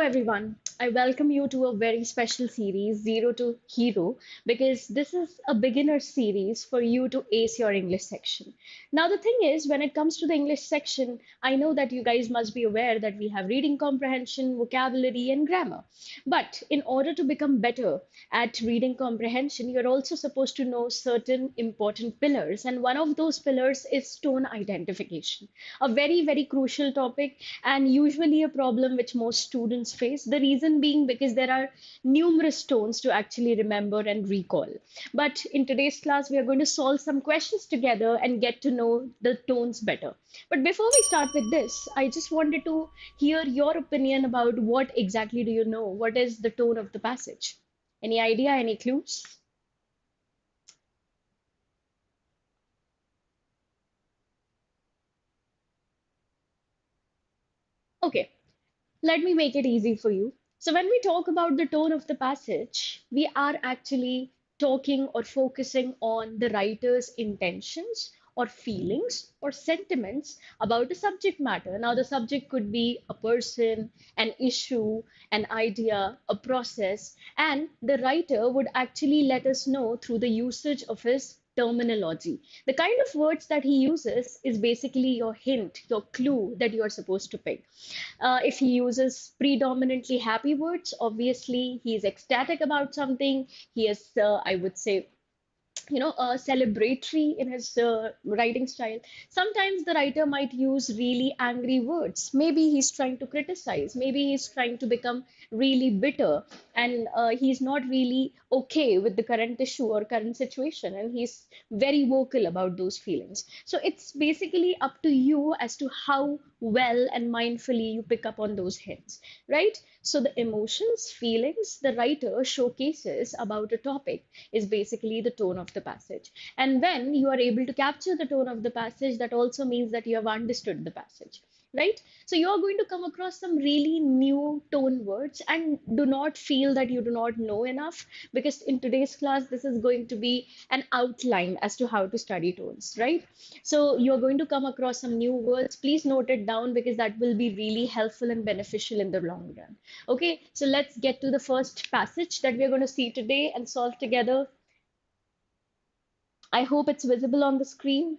everyone. I welcome you to a very special series, Zero to Hero, because this is a beginner series for you to ace your English section. Now, the thing is, when it comes to the English section, I know that you guys must be aware that we have reading comprehension, vocabulary, and grammar. But in order to become better at reading comprehension, you're also supposed to know certain important pillars. And one of those pillars is tone identification, a very, very crucial topic and usually a problem which most students face. The reason being because there are numerous tones to actually remember and recall. But in today's class, we are going to solve some questions together and get to know the tones better. But before we start with this, I just wanted to hear your opinion about what exactly do you know? What is the tone of the passage? Any idea? Any clues? Okay, let me make it easy for you. So, when we talk about the tone of the passage, we are actually talking or focusing on the writer's intentions or feelings or sentiments about the subject matter. Now, the subject could be a person, an issue, an idea, a process, and the writer would actually let us know through the usage of his terminology. The kind of words that he uses is basically your hint, your clue that you are supposed to pick. If he uses predominantly happy words, obviously he is ecstatic about something. He is, I would say, celebratory in his writing style. Sometimes the writer might use really angry words. Maybe he's trying to criticize. Maybe he's trying to become really bitter and he's not really okay with the current issue or current situation. And he's very vocal about those feelings. So it's basically up to you as to how well and mindfully you pick up on those hints, right? So the emotions, feelings the writer showcases about a topic is basically the tone of the passage. And when you are able to capture the tone of the passage, that also means that you have understood the passage, right? So you are going to come across some really new tone words and do not feel that you do not know enough because in today's class, this is going to be an outline as to how to study tones, right? So you're going to come across some new words. Please note it down because that will be really helpful and beneficial in the long run. Okay, so let's get to the first passage that we're going to see today and solve together. I hope it's visible on the screen.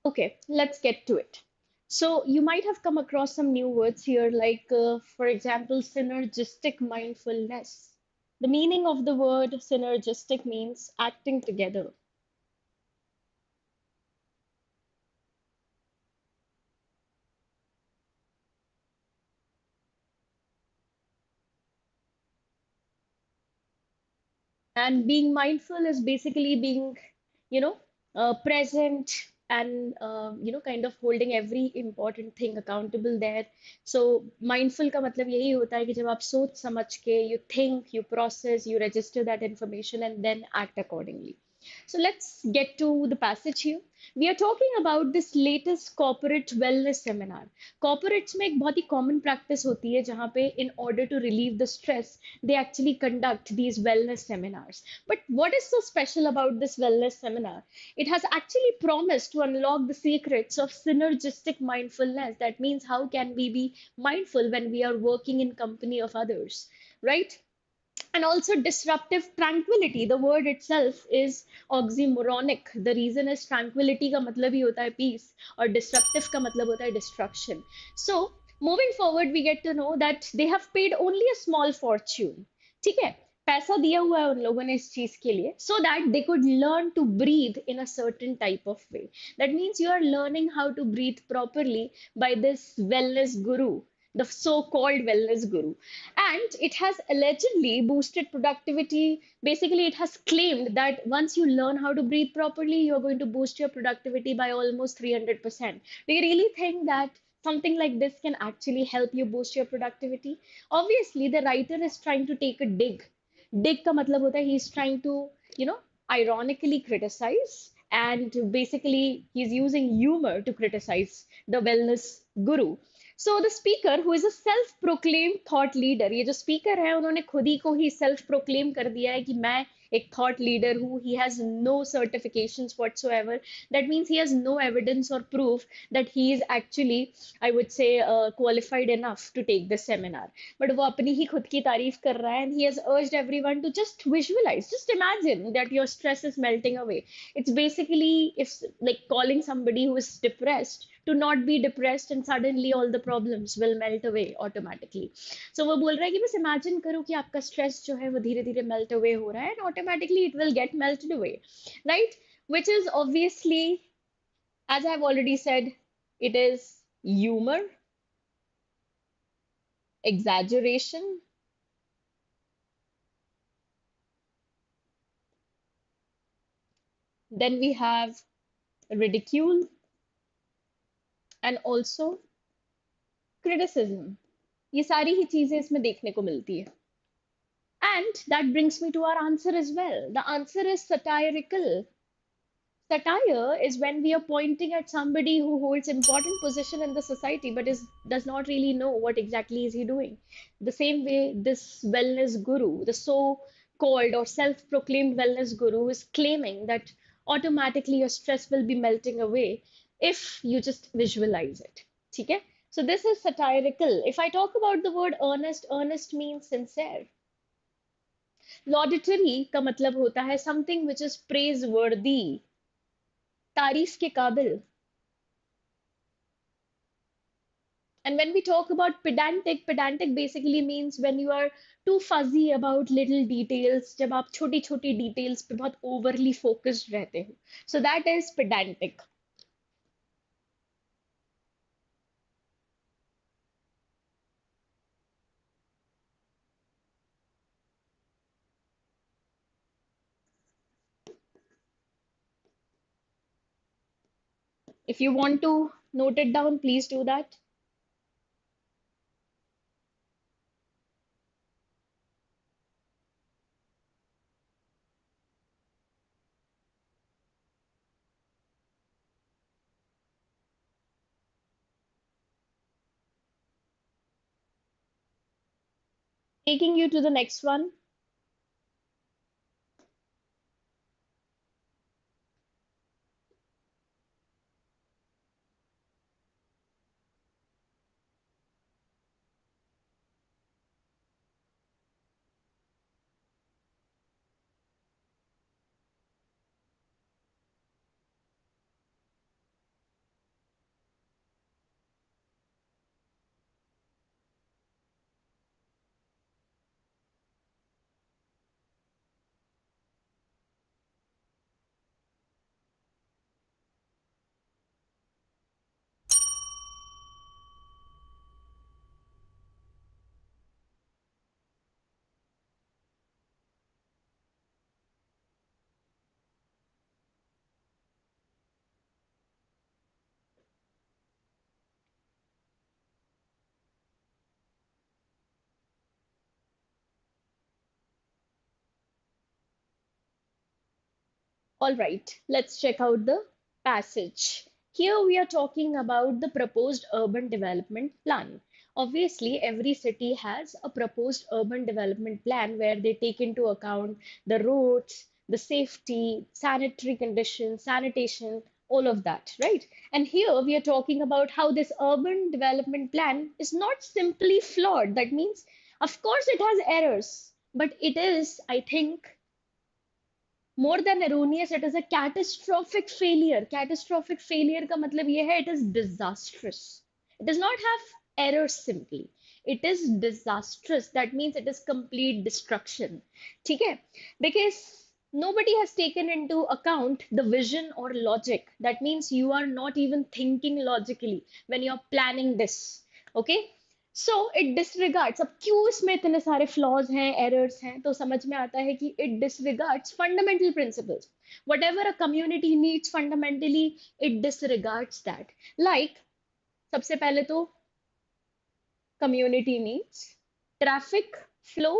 Okay, let's get to it. So you might have come across some new words here, like, for example, synergistic mindfulness. The meaning of the word synergistic means acting together. And being mindful is basically being, you know, present and, kind of holding every important thing accountable there. So mindful का मतलब यही होता है कि जब आप सोच समझ के you think, you process, you register that information and then act accordingly. So let's get to the passage here. We are talking about this latest corporate wellness seminar. Corporates में एक बहुत ही common practice होती है जहाँ पे in order to relieve the stress, they actually conduct these wellness seminars. But what is so special about this wellness seminar? It has actually promised to unlock the secrets of synergistic mindfulness. That means how can we be mindful when we are working in company of others, right? And also disruptive tranquility. The word itself is oxymoronic. The reason is tranquility का मतलब ही होता है peace और disruptive का मतलब होता है destruction. So moving forward, we get to know that they have paid only a small fortune. ठीक है, पैसा दिया हुआ है उन लोगों ने इस चीज के लिए so that they could learn to breathe in a certain type of way. That means you are learning how to breathe properly by this wellness guru the so-called wellness guru. And it has allegedly boosted productivity. Basically, it has claimed that once you learn how to breathe properly, you're going to boost your productivity by almost 300%. Do you really think that something like this can actually help you boost your productivity? Obviously, the writer is trying to take a dig. Dig का मतलब होता है he is trying to, you know, ironically criticize, and basically he's using humor to criticize the wellness guru. So the speaker, who is a self-proclaimed thought leader, ये जो speaker है उन्होंने खुद ही को ही self-proclaim कर दिया है कि मैं एक thought leader हूँ. He has no certifications whatsoever. That means he has no evidence or proof that he is actually, I would say, qualified enough to take this seminar. But वो अपनी ही खुद की तारीफ कर रहा है, and he has urged everyone to just visualize, just imagine that your stress is melting away. It's basically if like calling somebody who is depressed to not be depressed, and suddenly all the problems will melt away automatically. So वो बोल रहा है कि बस imagine करो कि आपका stress जो है वो धीरे धीरे melt away हो रहा है, and automatically it will get melted away, right? Which is obviously, as I've already said, it is humor, exaggeration. Then we have ridicule and also criticism. ये सारी ही चीजें इसमें देखने को मिलती है. And that brings me to our answer as well. The answer is satirical. Satire is when we are pointing at somebody who holds important position in the society but does not really know what exactly is he doing. The same way this wellness guru, the so-called or self-proclaimed wellness guru, is claiming that automatically your stress will be melting away if you just visualize it. Okay? So this is satirical. If I talk about the word earnest, earnest means sincere. Laudatory का मतलब होता है something which is praiseworthy, तारीफ के काबिल. And when we talk about pedantic, pedantic basically means when you are too fuzzy about little details, जब आप छोटी छोटी details पे बहुत overly focused रहते हो. So that is pedantic. If you want to note it down, please do that. Taking you to the next one. All right, let's check out the passage. Here we are talking about the proposed urban development plan. Obviously, every city has a proposed urban development plan where they take into account the roads, the safety, sanitary conditions, sanitation, all of that, right? And here we are talking about how this urban development plan is not simply flawed. That means, of course, it has errors, but it is, I think, more than erroneous, it is a catastrophic failure. Catastrophic failure का मतलब ये है, it is disastrous. It does not have errors simply. It is disastrous. That means it is complete destruction. ठीक है? Because nobody has taken into account the vision or logic. That means you are not even thinking logically when you're planning this. Okay? So it डिसरिगार्ड्स, अब क्यों इसमें इतने सारे flaws हैं, errors हैं, तो समझ में आता है कि it डिसरिगार्ड्स fundamental principles, whatever a community needs fundamentally, it disregards that. Like, सबसे पहले तो community needs, traffic flow,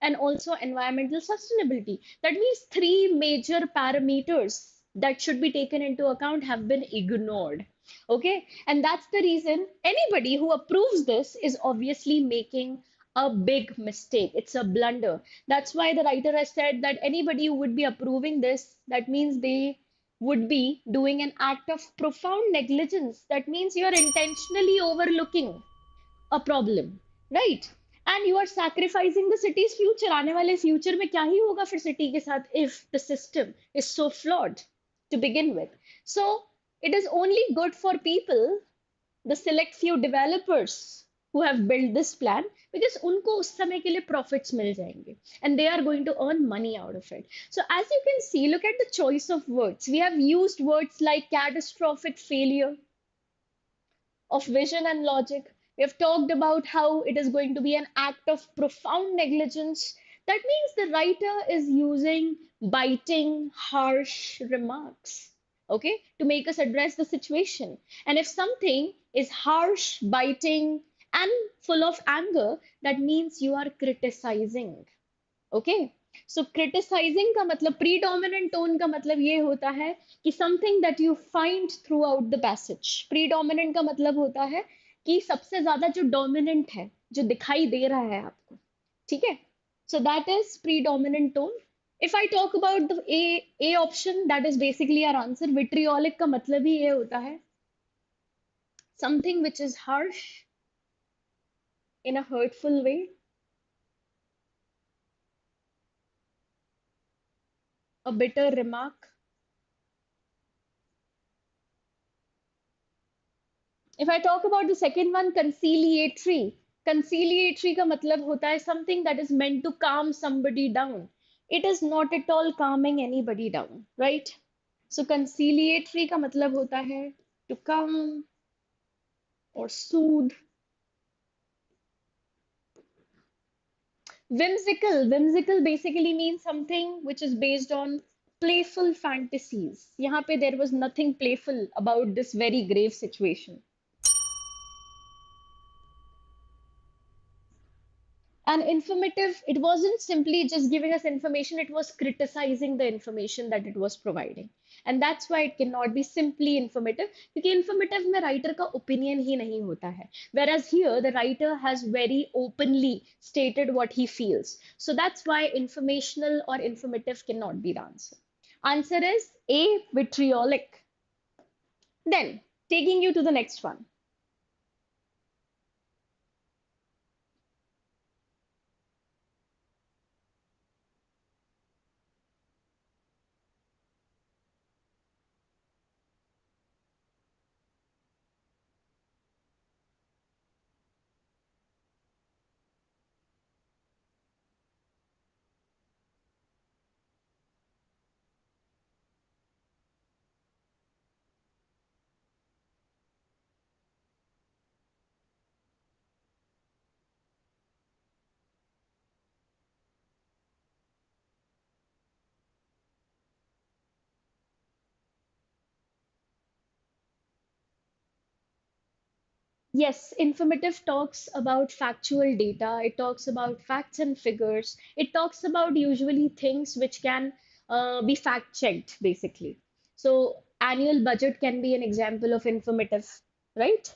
and also environmental sustainability. That means three major parameters that should be taken into account have been ignored. Okay, and that's the reason anybody who approves this is obviously making a big mistake. It's a blunder. That's why the writer has said that anybody who would be approving this, that means they would be doing an act of profound negligence. That means you are intentionally overlooking a problem, right? And you are sacrificing the city's future. आने वाले future में क्या ही होगा फिर city के साथ if the system is so flawed to begin with. So it is only good for people, the select few developers who have built this plan, because उनको उस समय के लिए profits मिल जाएंगे and they are going to earn money out of it. So as you can see, look at the choice of words. We have used words like catastrophic failure of vision and logic. We have talked about how it is going to be an act of profound negligence. That means the writer is using biting, harsh remarks, okay, to make us address the situation. And if something is harsh, biting, and full of anger, that means you are criticizing. Okay, so criticizing का मतलब, predominant tone का मतलब ये होता है कि something that you find through out the passage. Predominant का मतलब होता है कि सबसे ज्यादा जो डोमिनेंट है, जो दिखाई दे रहा है आपको, ठीक है, so that is predominant tone. If I talk about the A option, that is basically our answer. Vitriolic का मतलब ही ये होता है something which is harsh in a hurtful way. A bitter remark. If I talk about the second one, conciliatory, conciliatory का मतलब होता है something that is meant to calm somebody down. It is not at all calming anybody down, right? So conciliatory का मतलब होता है to calm or soothe. Whimsical, whimsical basically means something which is based on playful fantasies. यहाँ पे there was nothing playful about this very grave situation. And informative, it wasn't simply just giving us information, it was criticizing the information that it was providing. And that's why it cannot be simply informative, क्योंकि informative में writer का opinion ही नहीं होता है. Whereas here, the writer has very openly stated what he feels. So that's why informational or informative cannot be the answer. Answer is A, vitriolic. Then, taking you to the next one. Yes, informative talks about factual data. It talks about facts and figures. It talks about usually things which can be fact checked, basically. So, annual budget can be an example of informative, right?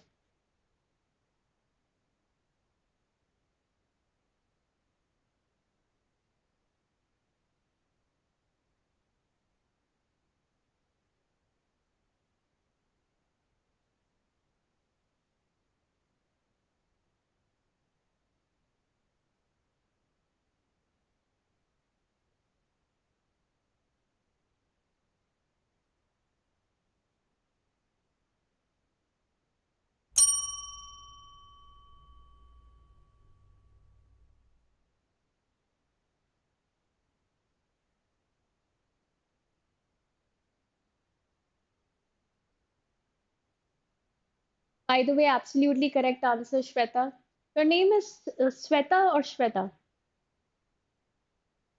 By the way, absolutely correct answer, Shweta. Your name is Sweta or Shweta.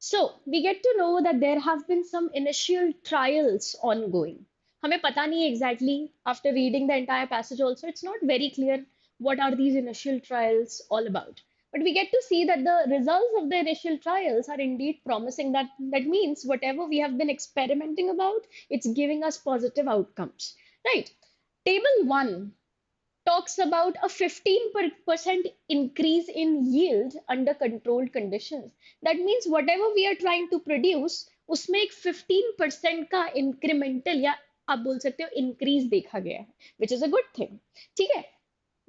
So we get to know that there have been some initial trials ongoing. हमें पता नहीं exactly after reading the entire passage also, it's not very clear what are these initial trials all about. But we get to see that the results of the initial trials are indeed promising. That means whatever we have been experimenting about, it's giving us positive outcomes. Right? Table 1 talks about a 15% increase in yield under controlled conditions. That means whatever we are trying to produce, उसमें एक 15% का incremental या आप बोल सकते हो increase देखा गया है, which is a good thing. ठीक है?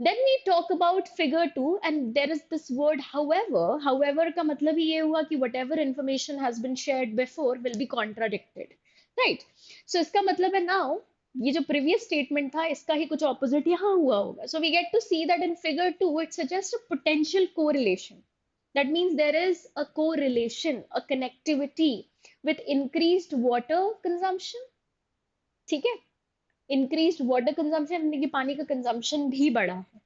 Then we talk about figure 2 and there is this word however. However का मतलब ही ये हुआ कि whatever information has been shared before will be contradicted. Right? So इसका मतलब है now ये जो previous statement था इसका ही कुछ opposite यहाँ हुआ होगा. So we get to see that in figure 2 it suggests a potential correlation. That means there is a correlation, a connectivity with increased water consumption. ठीक है? Increased water consumption यानी कि पानी का consumption भी बढ़ा है.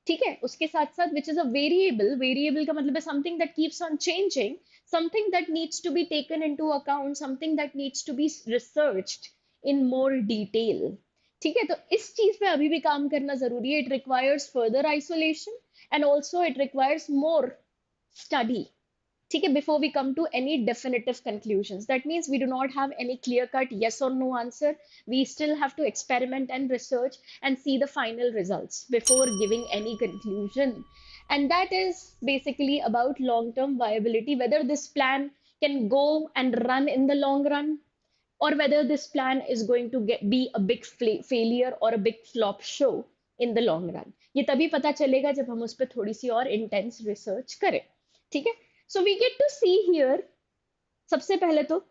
ठीक है, उसके साथ साथ which is a variable का मतलब है something that keeps on changing, something that needs to be taken into account, something that needs to be researched in more detail. ठीक है, तो इस चीज पे अभी भी काम करना जरूरी है. It requires further isolation and also it requires more study. ठीक है, before we come to any definitive conclusions. That means we do not have any clear cut yes or no answer. We still have to experiment and research and see the final results before giving any conclusion. And that is basically about long term viability, whether this plan can go and run in the long run, or whether this plan is going to be a big failure or a big flop show in the long run. ये तभी पता चलेगा जब हम उस पर थोड़ी सी और intense research करें. ठीक है, so we get to see here, सबसे पहले तो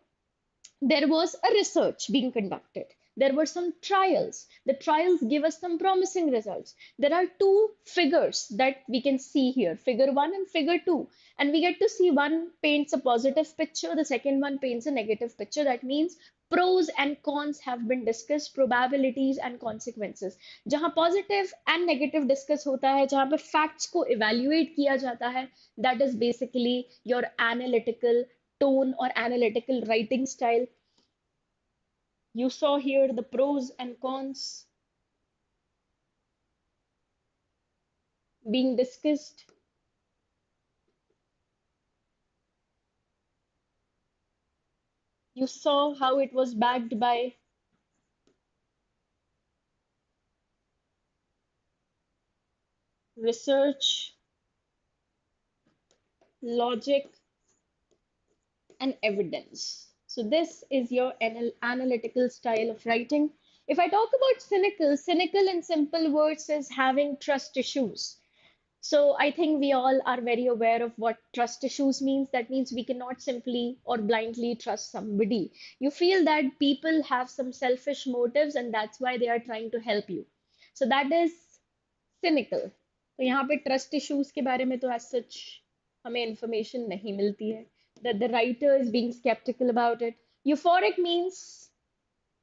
there was a research being conducted. There were some trials. The trials give us some promising results. There are two figures that we can see here, figure 1 and figure 2. And we get to see one paints a positive picture, the second one paints a negative picture. That means pros and cons have been discussed, probabilities and consequences. जहाँ positive and negative discuss होता है, जहाँ पे facts को evaluate किया जाता है, that is basically your analytical tone or analytical writing style. You saw here the pros and cons being discussed. You saw how it was backed by research, logic, and evidence. So this is your analytical style of writing. If I talk about cynical, cynical in simple words is having trust issues. So I think we all are very aware of what trust issues means. That means we cannot simply or blindly trust somebody. You feel that people have some selfish motives and that's why they are trying to help you. So that is cynical. तो यहाँ पे trust issues के बारे में तो as such हमें information नहीं मिलती है. That the writer is being skeptical about it. Euphoric means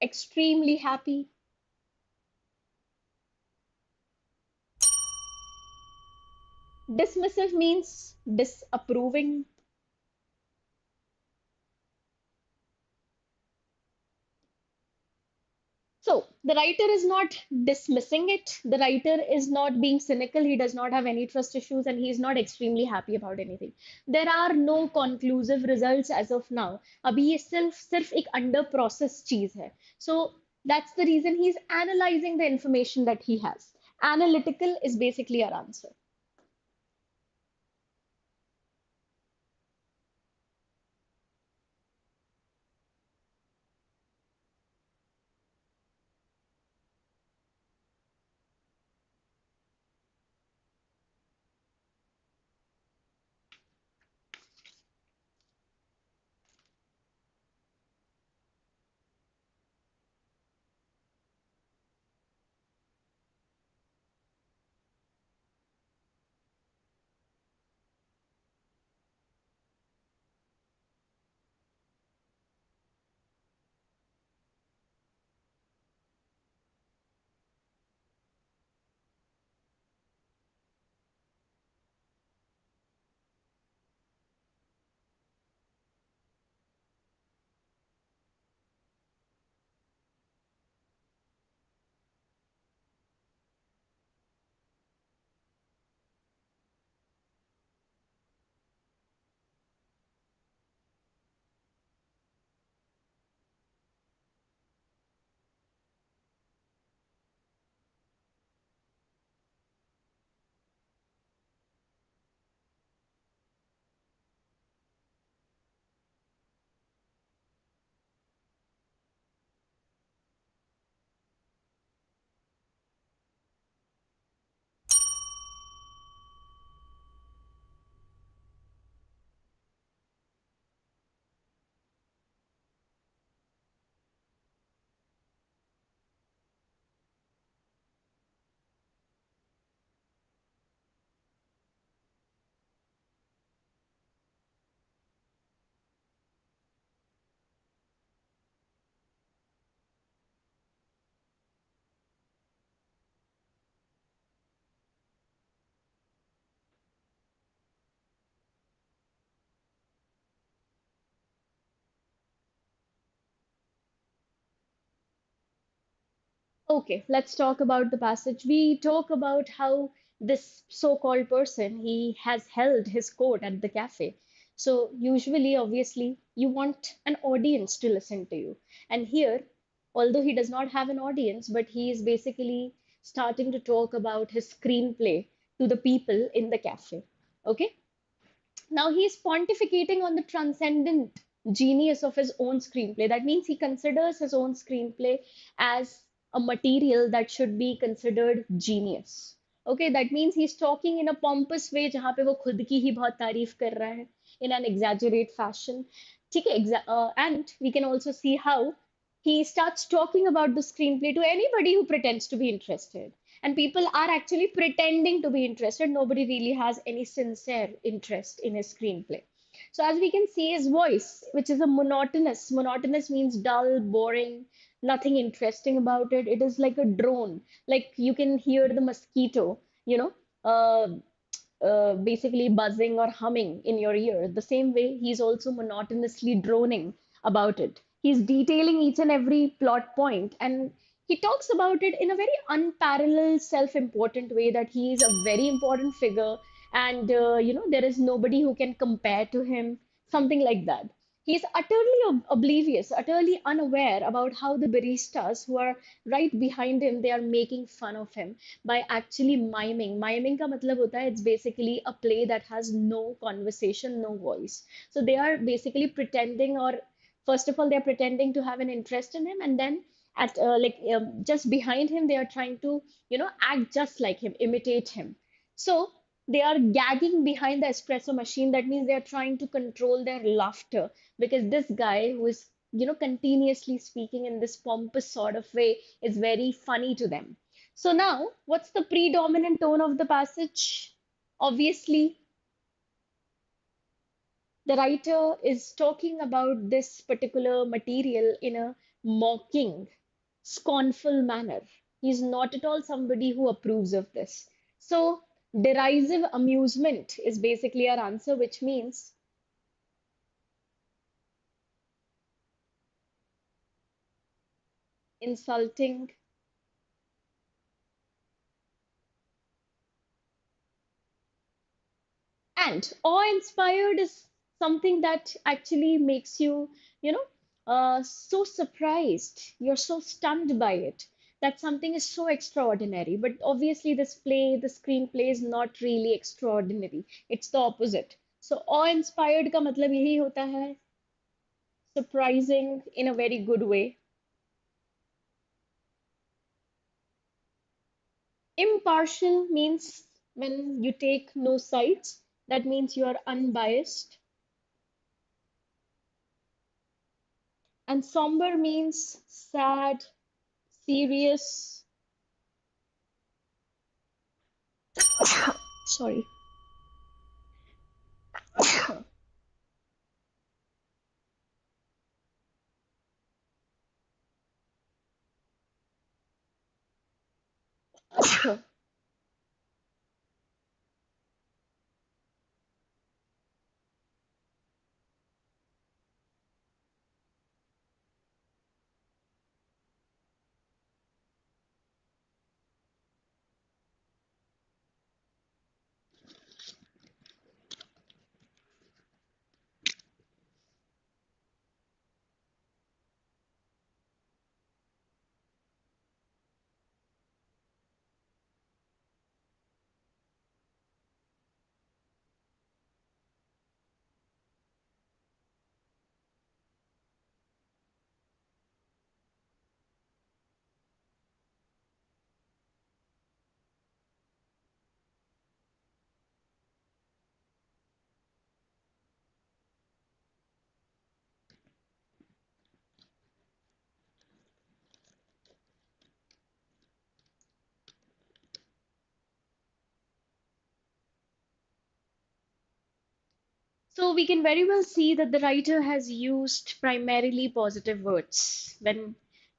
extremely happy. Dismissive means disapproving. So the writer is not dismissing it. The writer is not being cynical. He does not have any trust issues and he is not extremely happy about anything. There are no conclusive results as of now. अभी ये सिर्फ एक under process चीज है. So that's the reason he's analyzing the information that he has. Analytical is basically our answer. Okay, let's talk about the passage. We talk about how this so-called person, he has held his court at the cafe. So usually, obviously, you want an audience to listen to you. And here, although he does not have an audience, but he is basically starting to talk about his screenplay to the people in the cafe. Okay? Now he's pontificating on the transcendent genius of his own screenplay. That means he considers his own screenplay as a material that should be considered genius. Okay, that means he's talking in a pompous way जहाँ पे वो खुद की ही बहुत तारीफ कर रहा है in an exaggerate fashion. ठीक है, and we can also see how he starts talking about the screenplay to anybody who pretends to be interested. And people are actually pretending to be interested. Nobody really has any sincere interest in his screenplay. So as we can see, his voice, which is a monotonous means dull, boring, nothing interesting about it. It is like a drone. Like you can hear the mosquito, you know, uh, basically buzzing or humming in your ear. The same way, he's also monotonously droning about it. He's detailing each and every plot point, and he talks about it in a very unparalleled, self-important way that he is a very important figure, and there is nobody who can compare to him, something like that. He's utterly oblivious, utterly unaware about how the baristas who are right behind him, they are making fun of him by actually miming. Miming का मतलब होता है, it's basically a play that has no conversation, no voice. So they are basically pretending, or first of all, they're pretending to have an interest in him, and then at just behind him, they are trying to act just like him, imitate him. So they are gagging behind the espresso machine. That means they are trying to control their laughter because this guy who is continuously speaking in this pompous sort of way is very funny to them. So now, what's the predominant tone of the passage? Obviously, the writer is talking about this particular material in a mocking, scornful manner. He's not at all somebody who approves of this. So, derisive amusement is basically our answer, which means insulting. And awe-inspired is something that actually makes you, so surprised. You're so stunned by it that something is so extraordinary. But obviously, the screenplay is not really extraordinary. It's the opposite. So awe-inspired का मतलब यही होता है, surprising in a very good way. Impartial means when you take no sides. That means you are unbiased. And somber means sad, serious. Sorry. So we can very well see that the writer has used primarily positive words when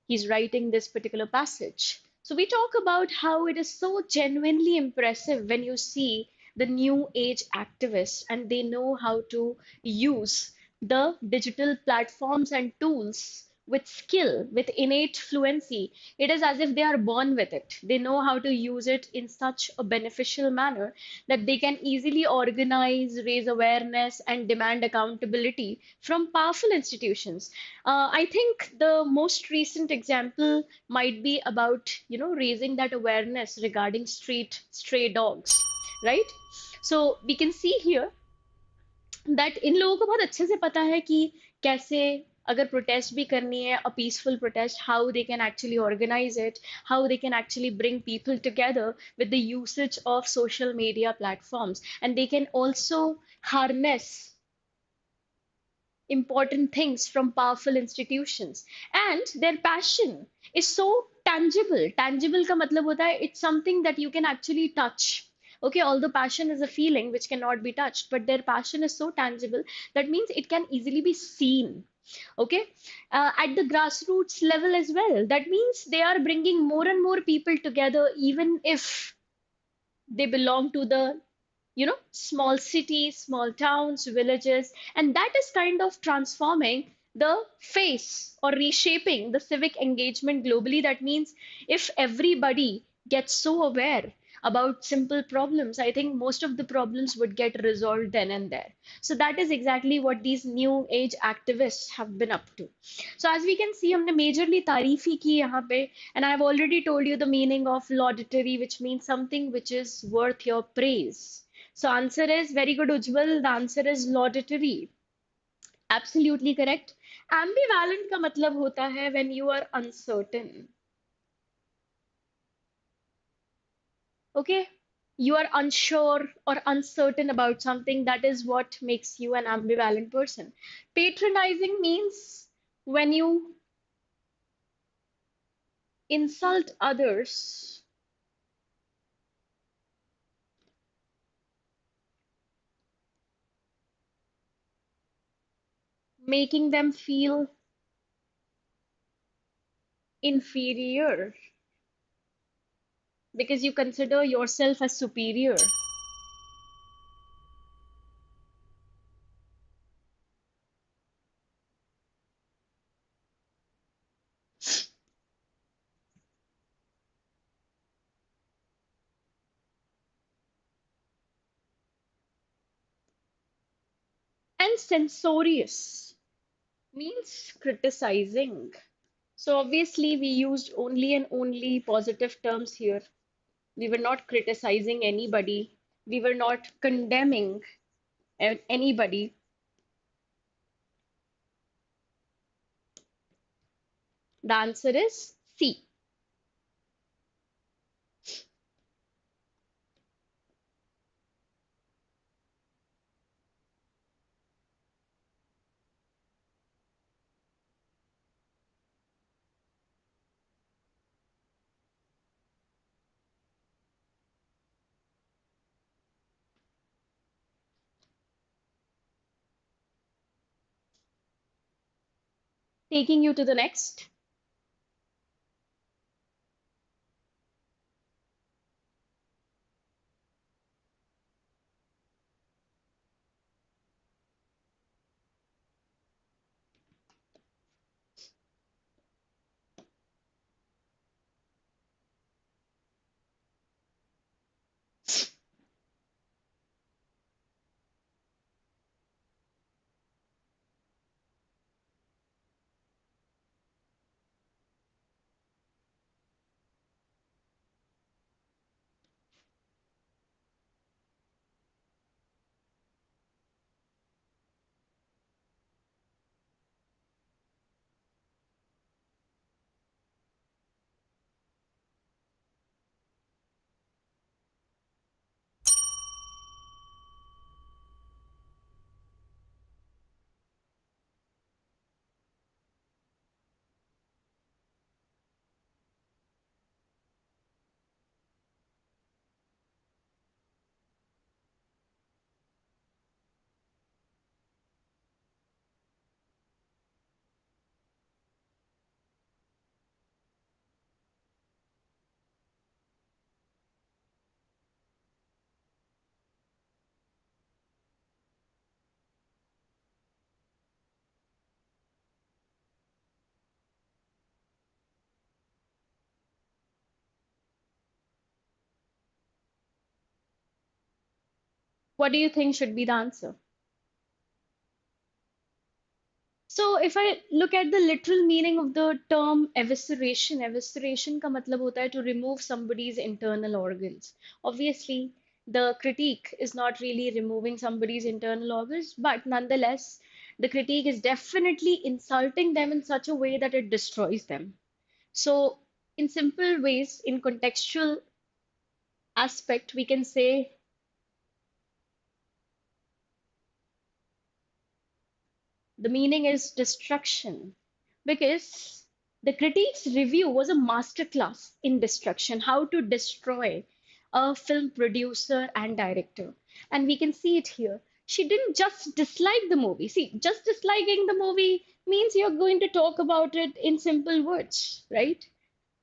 he's writing this particular passage. So we talk about how it is so genuinely impressive when you see the new age activists and they know how to use the digital platforms and tools with skill, with innate fluency. It is as if they are born with it. They know how to use it in such a beneficial manner that they can easily organize, raise awareness, and demand accountability from powerful institutions. I think the most recent example might be about, raising that awareness regarding street stray dogs, right? So we can see here that in लोगों को बहुत अच्छे से पता है कि कैसे अगर प्रोटेस्ट भी करनी है a peaceful protest how they can actually organize it how they can actually bring people together with the usage of social media platforms and they can also harness important things from powerful institutions and their passion is so tangible. Tangible ka matlab hota hai it's something that you can actually touch. Okay, although passion is a feeling which cannot be touched, but their passion is so tangible that means it can easily be seen. Okay, at the grassroots level as well, that means they are bringing more and more people together, even if they belong to the small cities, small towns, villages, and that is kind of transforming the face or reshaping the civic engagement globally. That means if everybody gets so aware about simple problems, I think most of the problems would get resolved then and there. So that is exactly what these new age activists have been up to. So as we can see, हमने majorly तारीफ ही की यहाँ पे, and I've already told you the meaning of laudatory, which means something which is worth your praise. So answer is very good, Ujjwal. The answer is laudatory. Absolutely correct. Ambivalent का मतलब होता है when you are uncertain. Okay? You are unsure or uncertain about something. That is what makes you an ambivalent person. Patronizing means when you insult others, making them feel inferior because you consider yourself as superior. And censorious means criticizing. So obviously we used only and only positive terms here. We were not criticizing anybody. We were not condemning anybody. The answer is C. Taking you to the next. What do you think should be the answer? So if I look at the literal meaning of the term evisceration, evisceration का मतलब होता है to remove somebody's internal organs. Obviously, the critique is not really removing somebody's internal organs, but nonetheless, the critique is definitely insulting them in such a way that it destroys them. So, in simple ways, in contextual aspect, we can say the meaning is destruction because the critique's review was a masterclass in destruction, how to destroy a film producer and director. And we can see it here. She didn't just dislike the movie. See, just disliking the movie means you're going to talk about it in simple words, right?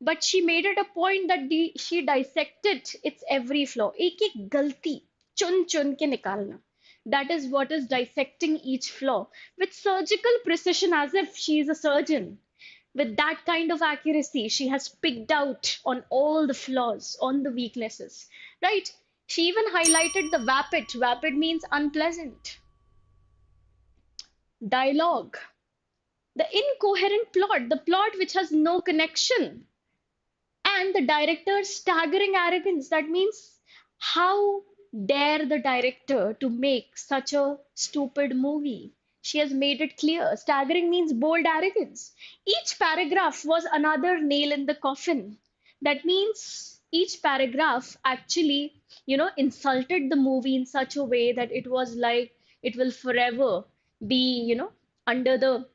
But she made it a point that she dissected its every flaw. एक एक गलती चुन चुन के निकालना. That is what is dissecting each flaw with surgical precision as if she is a surgeon. With that kind of accuracy, she has picked out on all the flaws, on the weaknesses, right? She even highlighted the vapid. Vapid means unpleasant. Dialogue. The incoherent plot, the plot which has no connection. And the director's staggering arrogance. That means, how dare the director to make such a stupid movie? She has made it clear. Staggering means bold arrogance. Each paragraph was another nail in the coffin. That means each paragraph actually, insulted the movie in such a way that it was like it will forever be, under the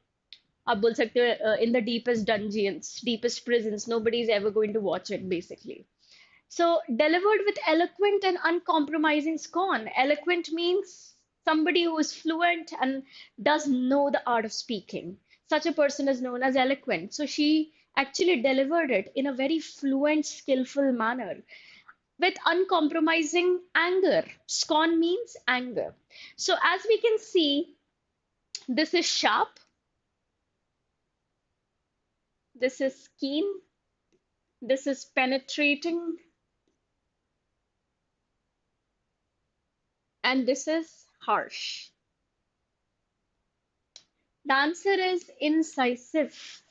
आप बोल सकते हो in the deepest dungeons, deepest prisons. Nobody's ever going to watch it, basically. So, delivered with eloquent and uncompromising scorn. Eloquent means somebody who is fluent and does know the art of speaking. Such a person is known as eloquent. So, she actually delivered it in a very fluent, skillful manner with uncompromising anger. Scorn means anger. So, as we can see, this is sharp, this is keen, this is penetrating, and this is harsh. The answer is incisive.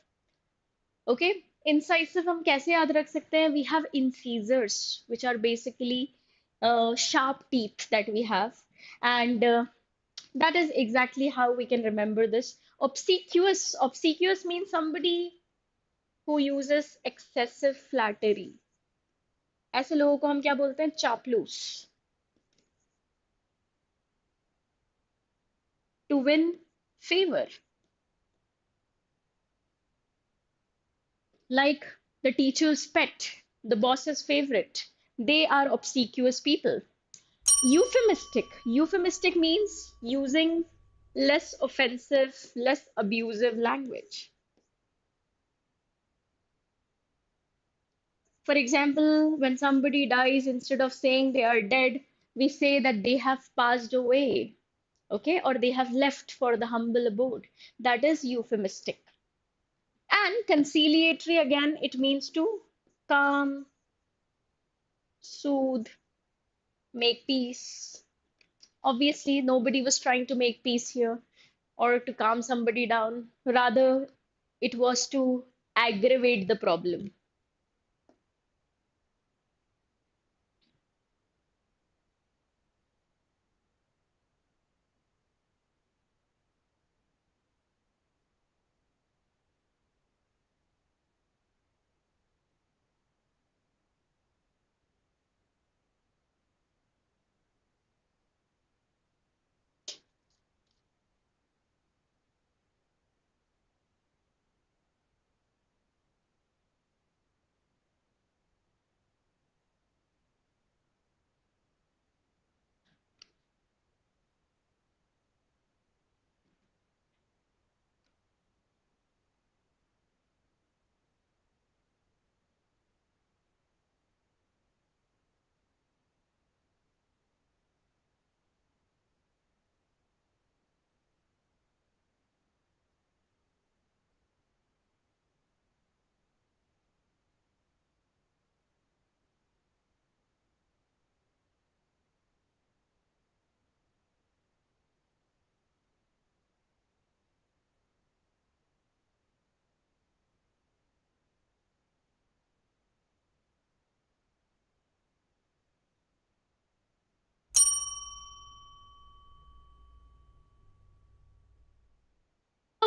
Okay, incisive हम कैसे याद रख सकते हैं? We have incisors, which are basically sharp teeth that we have, and that is exactly how we can remember this. Obsequious. Obsequious means somebody who uses excessive flattery. ऐसे लोगों को हम क्या बोलते हैं? चापलूस. To win favor. Like the teacher's pet, the boss's favorite. They are obsequious people. Euphemistic. Euphemistic means using less offensive, less abusive language. For example, when somebody dies, instead of saying they are dead, we say that they have passed away, okay, or they have left for the humble abode. That is euphemistic. And conciliatory, again, it means to calm, soothe, make peace. Obviously, nobody was trying to make peace here or to calm somebody down. Rather, it was to aggravate the problem.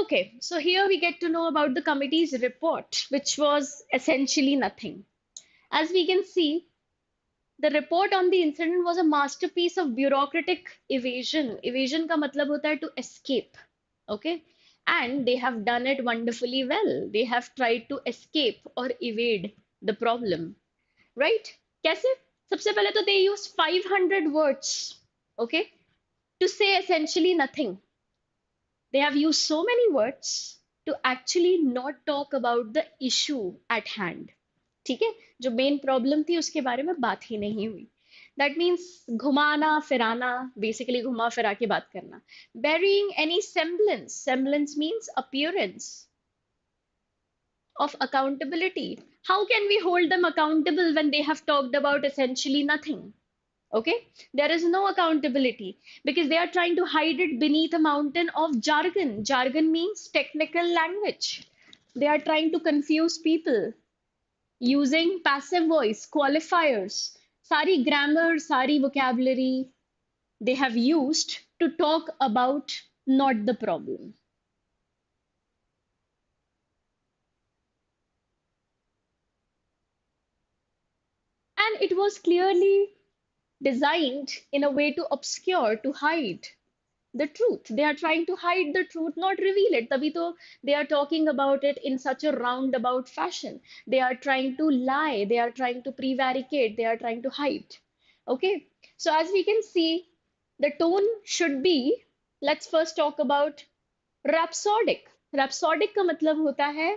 Okay, so here we get to know about the committee's report, which was essentially nothing. As we can see, the report on the incident was a masterpiece of bureaucratic evasion. Evasion का मतलब होता है to escape. Okay? And they have done it wonderfully well. They have tried to escape or evade the problem. Right? कैसे? सबसे पहले तो they used 500 words. Okay? To say essentially nothing. They have used so many words to actually not talk about the issue at hand. ठीक है, जो main problem थी उसके बारे में बात ही नहीं हुई. दैट मीन्स घुमाना फिराना, बेसिकली घुमा फिरा के बात करना. Burying any semblance, semblance means appearance of accountability. How can we hold them accountable when they have talked about essentially nothing? Okay, there is no accountability because they are trying to hide it beneath a mountain of jargon. Jargon means technical language. They are trying to confuse people using passive voice, qualifiers, sari grammar, sari vocabulary they have used to talk about not the problem. And it was clearly designed in a way to obscure, to hide the truth. They are trying to hide the truth, not reveal it. Tabhi to they are talking about it in such a roundabout fashion. They are trying to lie, they are trying to prevaricate, they are trying to hide. Okay, so as we can see, the tone should be, let's first talk about rhapsodic. Rhapsodic का मतलब होता है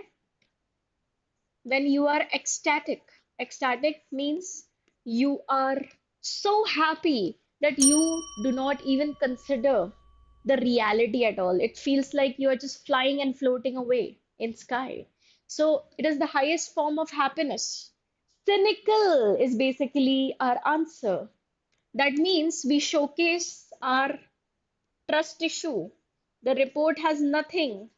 when you are ecstatic. Ecstatic means you are so happy that you do not even consider the reality at all. It feels like you are just flying and floating away in sky. So it is the highest form of happiness. Cynical is basically our answer. That means we showcase our trust issue. The report has nothing,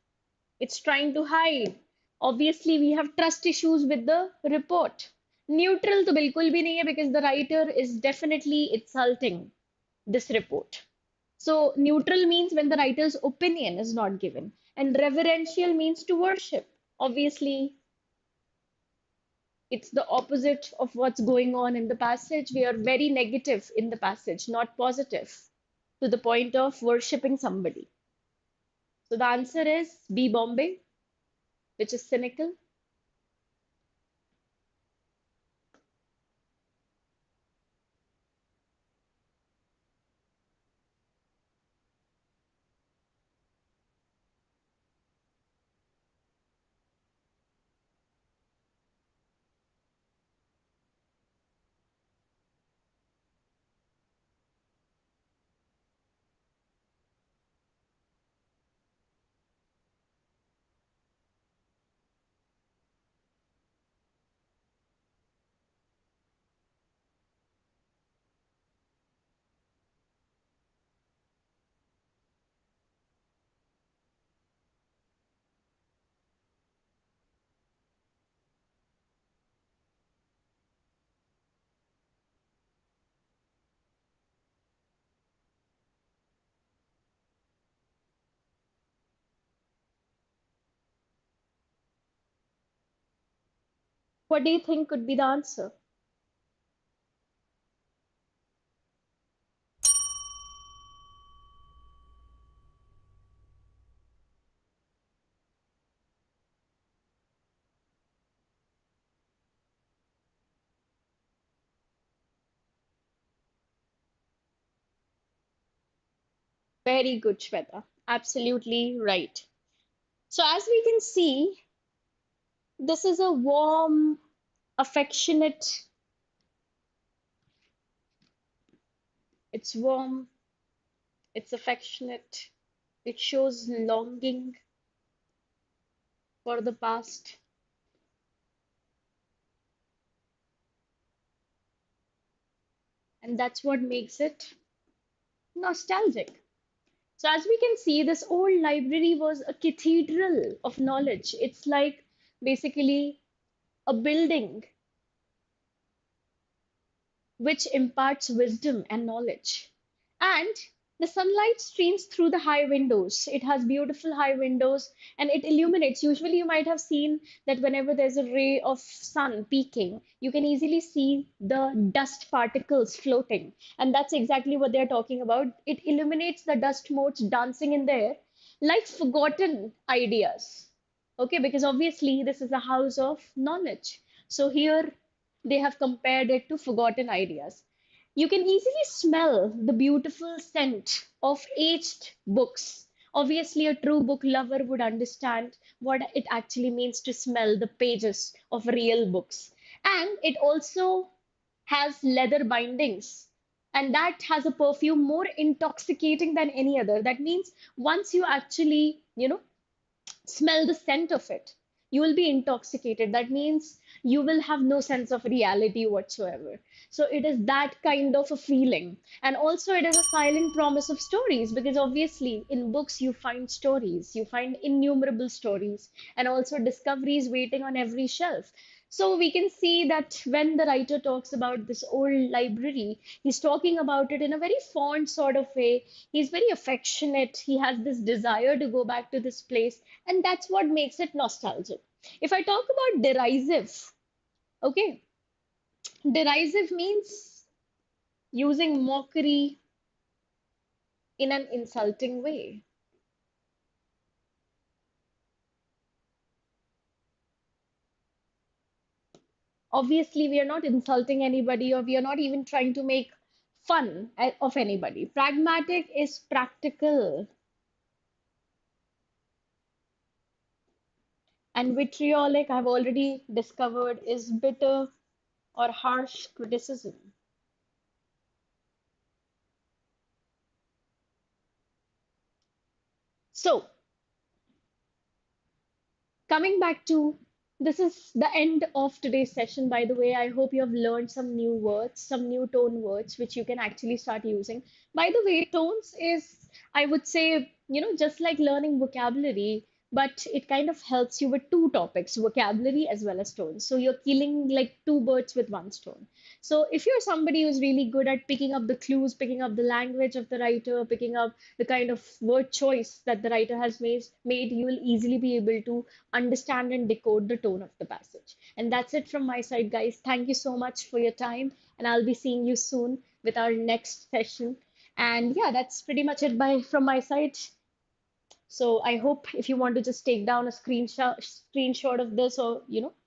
it's trying to hide. Obviously, we have trust issues with the report. Neutral to bilkul bhi nahi hai because the writer is definitely insulting this report. So, neutral means when the writer's opinion is not given, and reverential means to worship. Obviously, it's the opposite of what's going on in the passage. We are very negative in the passage, not positive, to the point of worshipping somebody. So, the answer is B. Bombay, which is cynical. What do you think could be the answer? Very good, Shweta. Absolutely right. So, as we can see, this is a warm, affectionate, it's warm, it's affectionate, it shows longing for the past, and that's what makes it nostalgic. So, as we can see, this old library was a cathedral of knowledge. It's like basically a building which imparts wisdom and knowledge. And The sunlight streams through the high windows. It has beautiful high windows and it illuminates. Usually, you might have seen that whenever there's a ray of sun peeking, you can easily see the dust particles floating. And that's exactly what they're talking about. It illuminates the dust motes dancing in the air like forgotten ideas. Okay, because obviously, this is a house of knowledge. So here they have compared it to forgotten ideas. You can easily smell the beautiful scent of aged books. Obviously, a true book lover would understand what it actually means to smell the pages of real books. And it also has leather bindings, and that has a perfume more intoxicating than any other. That means once you actually, smell the scent of it, you will be intoxicated. That means you will have no sense of reality whatsoever. So it is that kind of a feeling. And also, it is a silent promise of stories because obviously, in books, you find stories, you find innumerable stories, and also discoveries waiting on every shelf. So we can see that when the writer talks about this old library, he's talking about it in a very fond sort of way. He's very affectionate. He has this desire to go back to this place, and that's what makes it nostalgic. If I talk about derisive, okay, derisive means using mockery in an insulting way. Obviously, we are not insulting anybody or we are not even trying to make fun of anybody. Pragmatic is practical, and vitriolic, I've already discovered, is bitter or harsh criticism. So, coming back to this is the end of today's session, by the way. I hope you have learned some new words, some new tone words, which you can actually start using. By the way, tones is, I would say, just like learning vocabulary, but it kind of helps you with two topics, vocabulary as well as tones. So you're killing like two birds with one stone. So if you're somebody who's really good at picking up the clues, picking up the language of the writer, picking up the kind of word choice that the writer has made, you will easily be able to understand and decode the tone of the passage. And that's it from my side, guys. Thank you so much for your time, and I'll be seeing you soon with our next session. And yeah, that's pretty much it from my side. So I hope if you want to just take down a screenshot of this or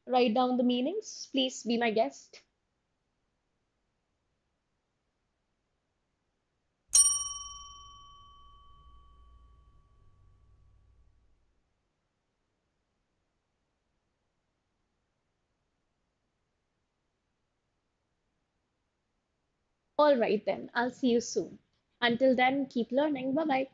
write down the meanings, please be my guest. All right then, I'll see you soon. Until then, keep learning. Bye bye.